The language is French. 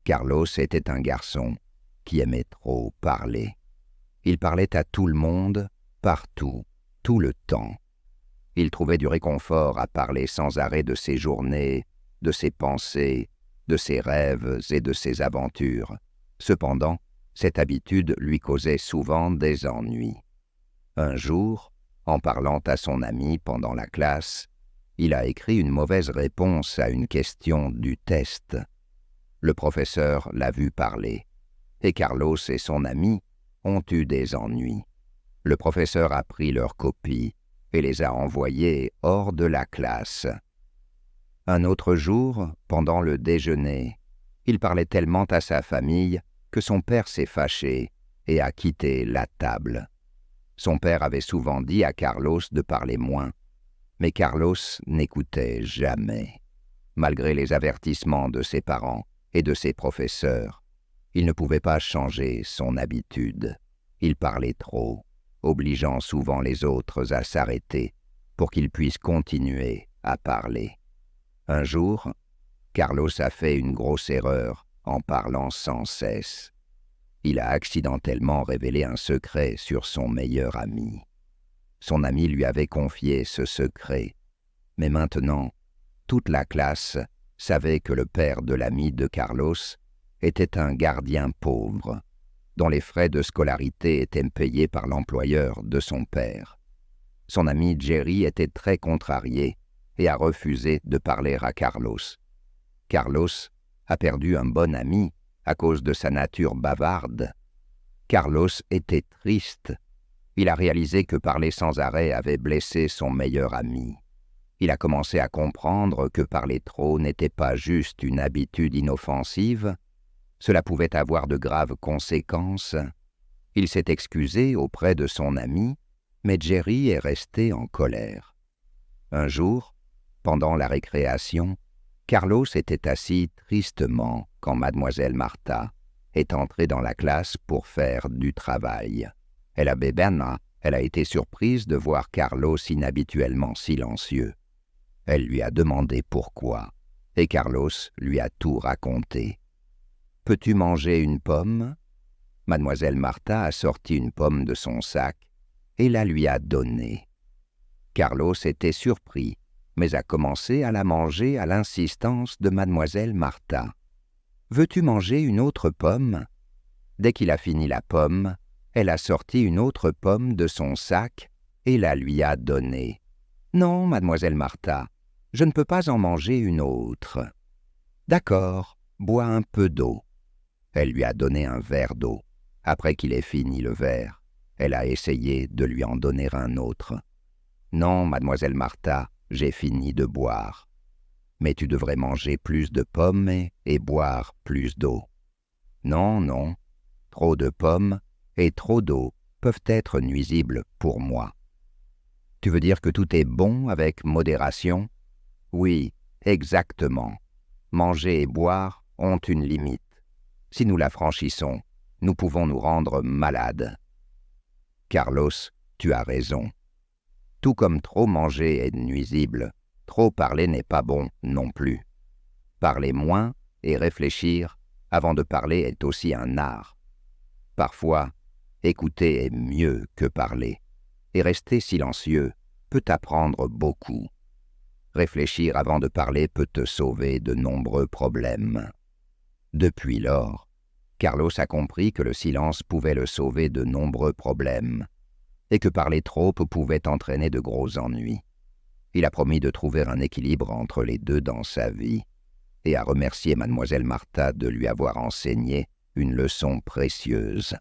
Carlos était un garçon qui aimait trop parler. Il parlait à tout le monde, partout, tout le temps. Il trouvait du réconfort à parler sans arrêt de ses journées, de ses pensées, de ses rêves et de ses aventures. Cependant, cette habitude lui causait souvent des ennuis. Un jour, en parlant à son ami pendant la classe, il a écrit une mauvaise réponse à une question du test. Le professeur l'a vu parler, et Carlos et son ami ont eu des ennuis. Le professeur a pris leurs copies et les a envoyées hors de la classe. Un autre jour, pendant le déjeuner, il parlait tellement à sa famille que son père s'est fâché et a quitté la table. Son père avait souvent dit à Carlos de parler moins, mais Carlos n'écoutait jamais. Malgré les avertissements de ses parents et de ses professeurs, il ne pouvait pas changer son habitude. Il parlait trop, obligeant souvent les autres à s'arrêter pour qu'il puisse continuer à parler. Un jour, Carlos a fait une grosse erreur en parlant sans cesse. Il a accidentellement révélé un secret sur son meilleur ami. Son ami lui avait confié ce secret, mais maintenant, toute la classe savait que le père de l'ami de Carlos était un gardien pauvre, dont les frais de scolarité étaient payés par l'employeur de son père. Son ami Jerry était très contrarié et a refusé de parler à Carlos. Carlos a perdu un bon ami à cause de sa nature bavarde. Carlos était triste. Il a réalisé que parler sans arrêt avait blessé son meilleur ami. Il a commencé à comprendre que parler trop n'était pas juste une habitude inoffensive, cela pouvait avoir de graves conséquences. Il s'est excusé auprès de son ami, mais Jerry est resté en colère. Un jour, pendant la récréation, Carlos était assis tristement quand mademoiselle Martha est entrée dans la classe pour faire du travail. Elle a été surprise de voir Carlos inhabituellement silencieux. Elle lui a demandé pourquoi, et Carlos lui a tout raconté. « Peux-tu manger une pomme ?» Mademoiselle Martha a sorti une pomme de son sac et la lui a donnée. Carlos était surpris, mais a commencé à la manger à l'insistance de mademoiselle Martha. « Veux-tu manger une autre pomme ?» Dès qu'il a fini la pomme, elle a sorti une autre pomme de son sac et la lui a donnée. « Non, mademoiselle Martha, je ne peux pas en manger une autre. »« D'accord, bois un peu d'eau. » Elle lui a donné un verre d'eau. Après qu'il ait fini le verre, elle a essayé de lui en donner un autre. « Non, mademoiselle Martha, j'ai fini de boire. Mais tu devrais manger plus de pommes et boire plus d'eau. »« Non, non, trop de pommes et trop d'eau peuvent être nuisibles pour moi. »« Tu veux dire que tout est bon avec modération ?»« Oui, exactement. Manger et boire ont une limite. Si nous la franchissons, nous pouvons nous rendre malades. »« Carlos, tu as raison. Tout comme trop manger est nuisible, trop parler n'est pas bon non plus. Parler moins et réfléchir avant de parler est aussi un art. Parfois, écouter est mieux que parler, et rester silencieux peut apprendre beaucoup. Réfléchir avant de parler peut te sauver de nombreux problèmes. » Depuis lors, Carlos a compris que le silence pouvait le sauver de nombreux problèmes, et que parler trop pouvait entraîner de gros ennuis. Il a promis de trouver un équilibre entre les deux dans sa vie, et a remercié mademoiselle Martha de lui avoir enseigné une leçon précieuse.